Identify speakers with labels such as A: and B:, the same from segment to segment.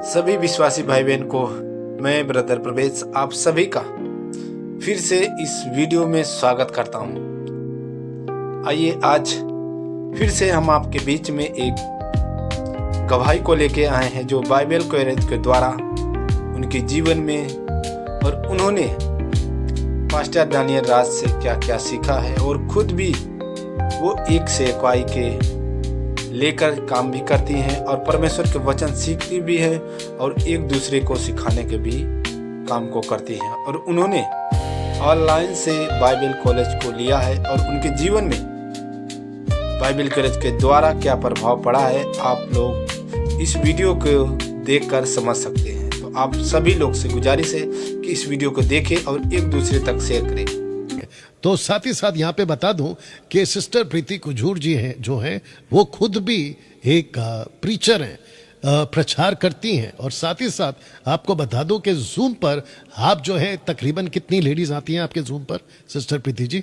A: सभी विश्वासी भाई बहन को मैं ब्रदर प्रवेश आप सभी का फिर से इस वीडियो में स्वागत करता हूं। आइए आज फिर से हम आपके बीच में एक गवाही को लेके आए हैं जो बाइबल कॉलेज के द्वारा उनके जीवन में और उन्होंने पास्टर दानियल राज से क्या क्या सीखा है और खुद भी वो एक सेवकाई के लेकर काम भी करती हैं और परमेश्वर के वचन सीखती भी है और एक दूसरे को सिखाने के भी काम को करती हैं। और उन्होंने ऑनलाइन से बाइबल कॉलेज को लिया है और उनके जीवन में बाइबल कॉलेज के द्वारा क्या प्रभाव पड़ा है आप लोग इस वीडियो को देखकर समझ सकते हैं। तो आप सभी लोग से गुजारिश है कि इस वीडियो को देखें और एक दूसरे तक शेयर करें।
B: तो साथ ही साथ यहाँ पे बता दूं कि सिस्टर प्रीति कुजूर जी हैं जो हैं वो खुद भी एक प्रीचर हैं, प्रचार करती हैं। और साथ ही साथ आपको बता दूं कि जूम पर आप जो है तकरीबन कितनी लेडीज आती हैं आपके जूम पर सिस्टर प्रीति जी?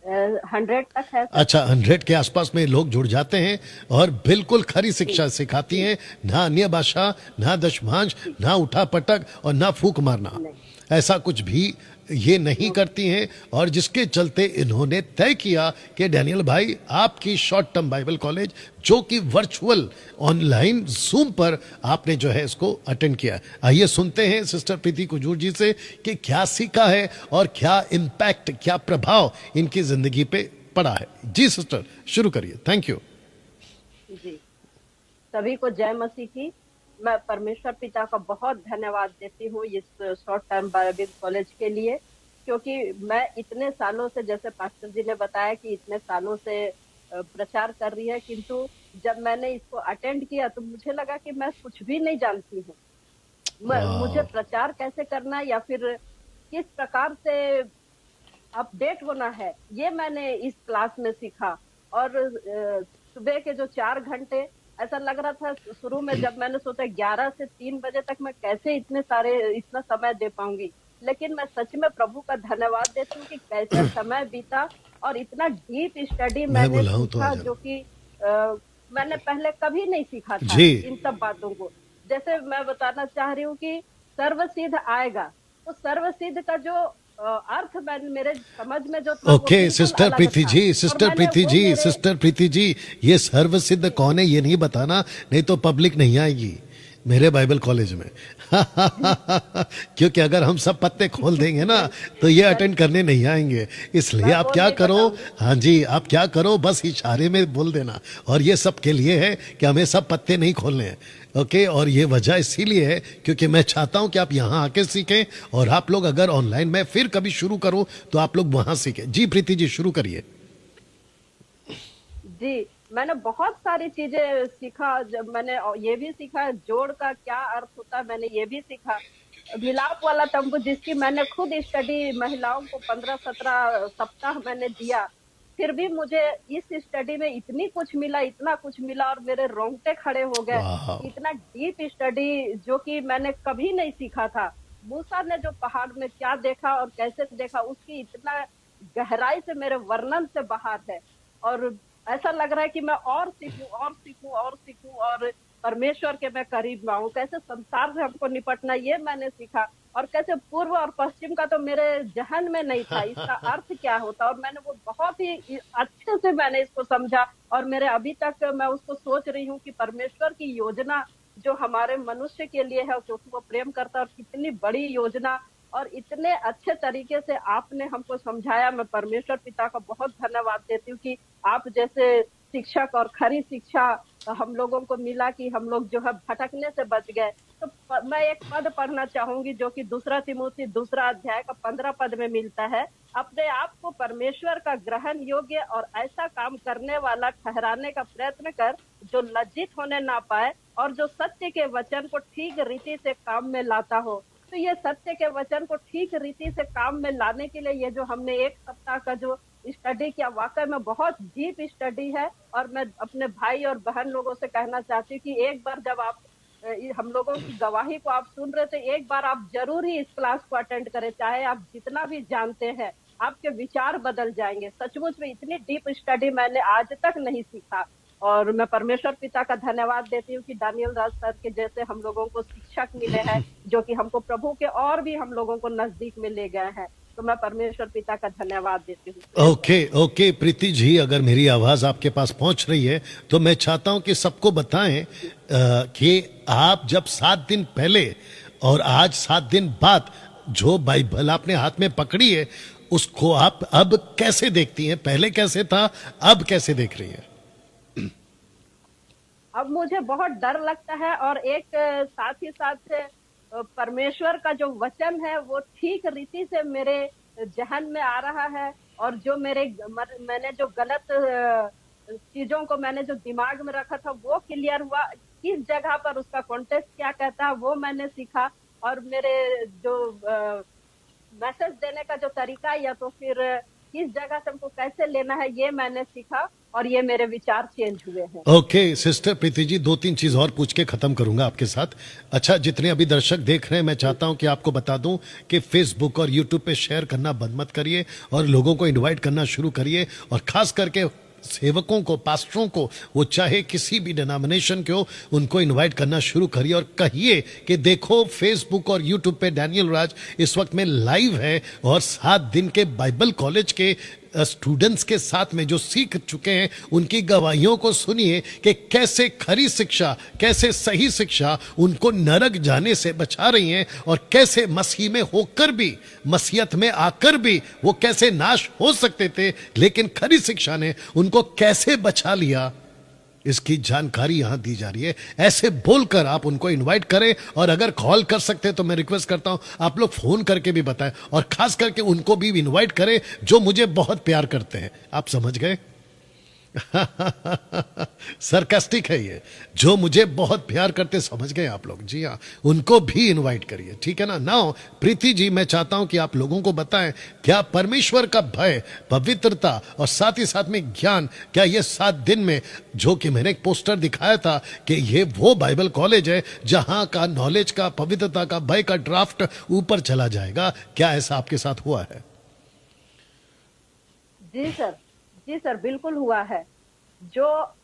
C: 100 तक है।
B: अच्छा, 100 के आसपास में लोग जुड़ जाते हैं और बिल्कुल खरी शिक्षा सिखाती हैं, ना अन्य भाषा, ना दशभांश, ना उठा पटक और ना फूक मारना, ऐसा कुछ भी ये नहीं करती हैं। और जिसके चलते इन्होंने तय किया कि डैनियल भाई आपकी शॉर्ट टर्म बाइबल कॉलेज जो कि वर्चुअल ऑनलाइन जूम पर आपने जो है इसको अटेंड किया। आइए सुनते हैं सिस्टर प्रीति कुजूर जी से कि क्या सीखा है और क्या इम्पैक्ट, क्या प्रभाव इनकी जिंदगी पे पड़ा है। जी सिस्टर शुरू करिए। थैंक यू
C: जी, सभी को जय मसीह की। मैं परमेश्वर पिता का बहुत धन्यवाद देती हूँ इस शॉर्ट टर्म बाइबल कॉलेज के लिए, क्योंकि मैं इतने सालों से, जैसे पास्टर जी ने बताया कि इतने सालों से प्रचार कर रही है, किंतु जब मैंने इसको अटेंड किया तो मुझे लगा कि मैं कुछ भी नहीं जानती हूँ। मुझे प्रचार कैसे करना या फिर किस प्रकार से अपडेट होना है, ये मैंने इस क्लास में सीखा। और सुबह के जो 4 घंटे ऐसा लग रहा था शुरू में, जब मैंने सोचा 11 से 3 बजे तक मैं कैसे इतना समय दे पाऊंगी, लेकिन मैं सच में प्रभु का धन्यवाद देती हूँ कि कैसे समय बीता और इतना डीप स्टडी मैंने सीखा जो कि मैंने पहले कभी नहीं सीखा था इन सब बातों को। जैसे मैं बताना चाह रही हूँ कि सर्वसिद्ध आएगा, तो सर्वसिद्ध का जो अर्थ मेरे समझ में जो था,
B: okay sister Preeti ji, sister Preeti ji, ये सर्वसिद्ध कौन है ये नहीं बताना, नहीं तो पब्लिक नहीं आएगी मेरे बाइबल कॉलेज में। क्योंकि अगर हम सब पत्ते खोल देंगे ना तो ये अटेंड करने नहीं आएंगे। इसलिए आप क्या करो, हाँ जी आप क्या करो, बस इशारे में बोल देना। और ये सब के लिए है कि हमें सब पत्ते नहीं खोलने हैं। ओके, और ये वजह इसीलिए है क्योंकि मैं चाहता हूं कि आप यहाँ आके सीखें और आप लोग अगर ऑनलाइन में फिर कभी शुरू करूं तो आप लोग वहां सीखें। जी प्रीति जी शुरू करिए।
C: जी, मैंने बहुत सारी चीजें सीखा। जब मैंने ये भी सीखा जोड़ का क्या अर्थ होता है, मैंने ये भी सीखा। मिलाप वाला तंबू जिसकी मैंने खुद स्टडी महिलाओं को 15-17 सप्ताह मैंने दिया, फिर भी मुझे इस स्टडी में इतना कुछ मिला और मेरे रोंगटे खड़े हो गए। इतना डीप स्टडी जो कि मैंने कभी नहीं सीखा था। मूसा ने जो पहाड़ में क्या देखा और कैसे देखा, उसकी इतना गहराई से मेरे वर्णन से बाहर है। और ऐसा लग रहा है कि मैं और सीखूं और परमेश्वर के मैं करीब आऊं। कैसे संसार से हमको निपटना, ये मैंने सीखा। और कैसे पूर्व और पश्चिम का तो मेरे जहन में नहीं था, इसका अर्थ क्या होता। और मैंने वो बहुत ही अच्छे से मैंने इसको समझा और मेरे अभी तक मैं उसको सोच रही हूँ कि परमेश्वर की योजना जो हमारे मनुष्य के लिए है, क्योंकि वो प्रेम करता है, और कितनी बड़ी योजना और इतने अच्छे तरीके से आपने हमको समझाया। मैं परमेश्वर पिता का बहुत धन्यवाद देती हूँ कि आप जैसे शिक्षक और खरी शिक्षा हम लोगों को मिला कि हम लोग जो है भटकने से बच गए। तो मैं एक पद पढ़ना चाहूंगी जो कि 2 तिमोथी 2 अध्याय का 15 पद में मिलता है। अपने आप को परमेश्वर का ग्रहण योग्य और ऐसा काम करने वाला ठहराने का प्रयत्न कर जो लज्जित होने ना पाए और जो सत्य के वचन को ठीक रीति से काम में लाता हो। तो ये सत्य के वचन को ठीक रीति से काम में लाने के लिए ये जो हमने 1 सप्ताह का जो स्टडी किया, वाकई में बहुत डीप स्टडी है। और मैं अपने भाई और बहन लोगों से कहना चाहती हूँ कि एक बार जब आप हम लोगों की गवाही को आप सुन रहे थे, एक बार आप जरूर ही इस क्लास को अटेंड करें। चाहे आप जितना भी जानते हैं, आपके विचार बदल जाएंगे। सचमुच में इतनी डीप स्टडी मैंने आज तक नहीं सीखा। और मैं परमेश्वर पिता का धन्यवाद देती हूँ कि दानियल राज सर के जैसे हम लोगों को शिक्षक मिले हैं जो कि हमको प्रभु के और भी हम लोगों को नजदीक में ले गए हैं। तो मैं परमेश्वर पिता का धन्यवाद देती हूँ।
B: ओके ओके प्रीति जी, अगर मेरी आवाज आपके पास पहुंच रही है तो मैं चाहता हूं कि सबको बताएं कि आप जब 7 दिन पहले और आज 7 दिन बाद जो बाइबल आपने हाथ में पकड़ी है उसको आप अब कैसे देखती हैं? पहले कैसे था, अब कैसे देख रही हैं?
C: अब मुझे बहुत डर लगता है और एक साथ ही साथ परमेश्वर का जो वचन है वो ठीक रीति से मेरे जहन में आ रहा है और जो मैंने जो गलत चीजों को मैंने जो दिमाग में रखा था वो क्लियर हुआ। किस जगह पर उसका कॉन्टेक्स्ट क्या कहता है वो मैंने सीखा और मेरे जो मैसेज देने का जो तरीका या तो फिर किस जगह से हमको कैसे लेना है ये मैंने सीखा और ये मेरे विचार चेंज हुए हैं।
B: ओके सिस्टर प्रीति जी, 2-3 चीज और पूछ के खत्म करूंगा आपके साथ। अच्छा, जितने अभी दर्शक देख रहे हैं मैं चाहता हूं कि आपको बता दूं कि फेसबुक और यूट्यूब पे शेयर करना बंद मत करिए और लोगों को इनवाइट करना शुरू करिए और खास करके सेवकों को, पास्टरों को, वो चाहे किसी भी डिनोमिनेशन के हो, उनको इनवाइट करना शुरू करिए और कहिए कि देखो फेसबुक और यूट्यूब पे डैनियल राज इस वक्त में लाइव है और 7 दिन के बाइबल कॉलेज के स्टूडेंट्स के साथ में जो सीख चुके हैं उनकी गवाहियों को सुनिए कि कैसे खरी शिक्षा, कैसे सही शिक्षा उनको नरक जाने से बचा रही हैं और कैसे मसीह में होकर भी, मसीहत में आकर भी वो कैसे नाश हो सकते थे लेकिन खरी शिक्षा ने उनको कैसे बचा लिया, इसकी जानकारी यहां दी जा रही है। ऐसे बोलकर आप उनको इनवाइट करें और अगर कॉल कर सकते हैं तो मैं रिक्वेस्ट करता हूं आप लोग फोन करके भी बताएं और खास करके उनको भी इनवाइट करें जो मुझे बहुत प्यार करते हैं। आप समझ गए? सरकास्टिक है ये, जो मुझे बहुत प्यार करते, समझ गए आप लोग? जी हाँ, उनको भी इनवाइट करिए, ठीक है ना। नाउ प्रीति जी, मैं चाहता हूं कि आप लोगों को बताएं क्या परमेश्वर का भय, पवित्रता और साथ ही साथ में ज्ञान, क्या ये 7 दिन में, जो कि मैंने एक पोस्टर दिखाया था कि ये वो बाइबल कॉलेज है जहां का नॉलेज का, पवित्रता का, भय का ड्राफ्ट ऊपर चला जाएगा, क्या ऐसा आपके साथ हुआ है?
C: जी सर, बिल्कुल हुआ है। जो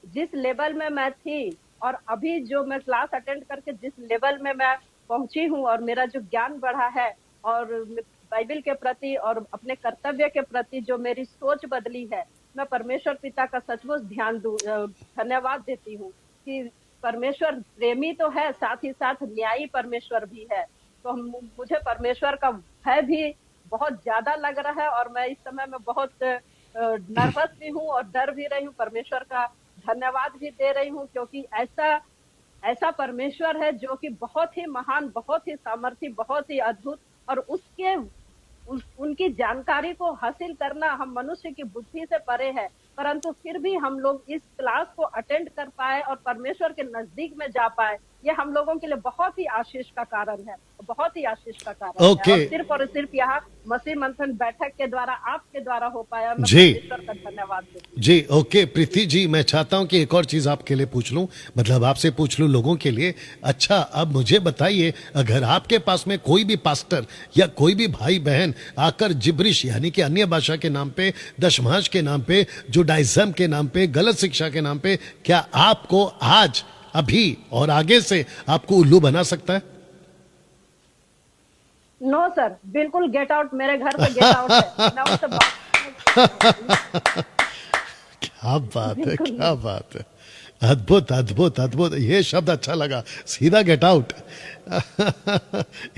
C: जिस लेवल में मैं थी और अभी जो मैं क्लास अटेंड करके जिस लेवल में मैं पहुंची हूं और मेरा जो ज्ञान बढ़ा है और बाइबल के प्रति और अपने कर्तव्य के प्रति जो मेरी सोच बदली है, मैं परमेश्वर पिता का सचमुच धन्यवाद देती हूँ कि परमेश्वर प्रेमी तो है, साथ ही साथ न्यायी परमेश्वर भी है। तो मुझे परमेश्वर का भय भी बहुत ज्यादा लग रहा है और मैं इस समय में बहुत नर्वस भी हूँ और डर भी रही हूँ। परमेश्वर का धन्यवाद भी दे रही हूँ क्योंकि ऐसा परमेश्वर है जो कि बहुत ही महान, बहुत ही सामर्थी, बहुत ही अद्भुत और उनकी जानकारी को हासिल करना हम मनुष्य की बुद्धि से परे है, परंतु फिर भी हम लोग इस क्लास को अटेंड कर पाए और परमेश्वर के नजदीक में जा पाए, ये हम लोगों के लिए बहुत ही आशीष का कारण है, बहुत ही आशीष का कारण है। और सिर्फ यहाँ मसीह मंथन बैठक के द्वारा, आपके द्वारा हो पाया। मैं परमेश्वर का धन्यवाद देती।
B: जी ओके प्रीति जी, मैं चाहता हूं कि एक और चीज आपके लिए पूछ लूं, मतलब आपसे पूछ लूं लोगों के लिए। अच्छा, अब मुझे बताइए, अगर आपके पास में कोई भी पास्टर या कोई भी भाई बहन आकर जिब्रिश यानी कि अन्य भाषा के नाम पे, दशमांश के नाम पे, जुडाइज्म के नाम पे, गलत शिक्षा के नाम पे, क्या आपको आज, अभी और आगे से आपको उल्लू बना सकता है?
C: नो सर, बिल्कुल गेट आउट, मेरे घर से गेट आउट है।
B: क्या बात है, क्या बात है, अद्भुत अद्भुत अद्भुत, ये शब्द अच्छा लगा, सीधा गेट आउट।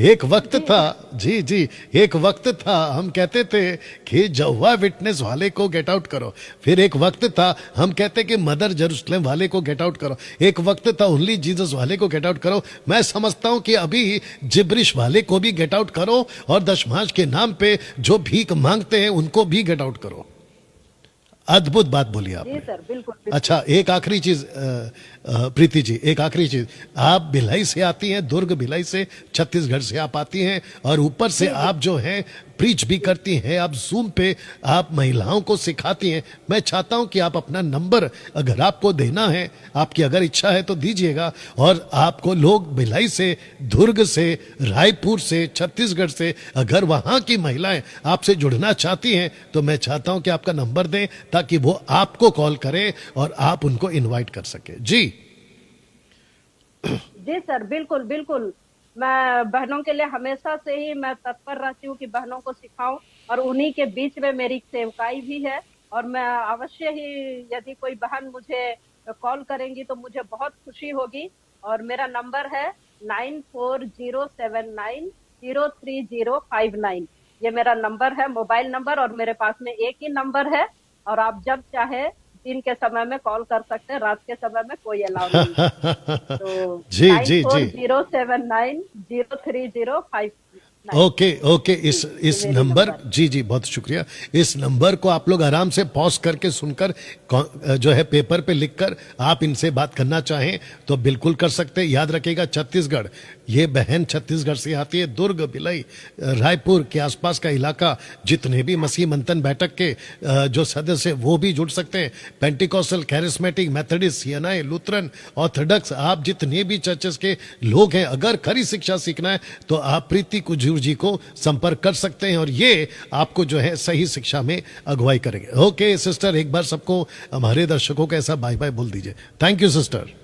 B: एक वक्त था, जी जी, एक वक्त था हम कहते थे कि जवा विटनेस वाले को गेट आउट करो, फिर एक वक्त था हम कहते कि मदर जेरूसलम वाले को गेट आउट करो, एक वक्त था ओनली जीसस वाले को गेट आउट करो। मैं समझता हूं कि अभी जिब्रिश वाले को भी गेट आउट करो और दशमांश के नाम पे जो भीख मांगते हैं उनको भी गेट आउट करो। अद्भुत बात बोली आपने।
C: सर, बिल्कुल।
B: अच्छा, एक आखिरी चीज प्रीति जी, एक आखिरी चीज, आप भिलाई से आती हैं, दुर्ग भिलाई से, छत्तीसगढ़ से आप आती हैं और ऊपर से आप जो हैं प्रीच भी करती हैं, आप जूम पे आप महिलाओं को सिखाती हैं। मैं चाहता हूं कि आप अपना नंबर अगर आपको देना है, आपकी अगर इच्छा है तो दीजिएगा, और आपको लोग भिलाई से, दुर्ग से, रायपुर से, छत्तीसगढ़ से अगर वहां की महिलाएं आपसे जुड़ना चाहती हैं तो मैं चाहता हूं कि आपका नंबर दें ताकि वो आपको कॉल करें और आप उनको इनवाइट कर सके। जी
C: जी सर, बिल्कुल बिल्कुल। मैं बहनों के लिए हमेशा से ही मैं तत्पर रहती हूँ कि बहनों को सिखाऊं, और उन्हीं के बीच में मेरी सेवकाई भी है। और मैं अवश्य ही, यदि कोई बहन मुझे कॉल करेंगी तो मुझे बहुत खुशी होगी। और मेरा नंबर है 9407903059। ये मेरा नंबर है, मोबाइल नंबर, और मेरे पास में एक ही नंबर है। और आप जब चाहे दिन के समय में कॉल कर सकते हैं, रात के समय में कोई अलाउ नहीं है। तो
B: जी जी जी
C: 9407903059।
B: ओके ओके, इस
C: मेरे
B: नंबर,
C: नंबर।
B: जी जी बहुत शुक्रिया। इस नंबर को आप लोग आराम से पॉज करके सुनकर जो है पेपर पे लिखकर आप इनसे बात करना चाहें तो बिल्कुल कर सकते हैं। याद रखिएगा छत्तीसगढ़, ये बहन छत्तीसगढ़ से आती है, दुर्ग, भिलाई, रायपुर के आसपास का इलाका, जितने भी मसीह मंथन बैठक के जो सदस्य वो भी जुड़ सकते हैं। Pentecostal, charismatic, Methodist, CNI, Lutheran, Orthodox, आप जितने भी चर्चेस के लोग हैं, अगर खरी शिक्षा सीखना है तो आप प्रीति कुजूर जी को संपर्क कर सकते हैं और ये आपको जो है सही शिक्षा में अगुवाई करेंगे। ओके सिस्टर, एक बार सबको, हमारे दर्शकों को ऐसा बाय बाय बोल दीजिए। Thank you sister.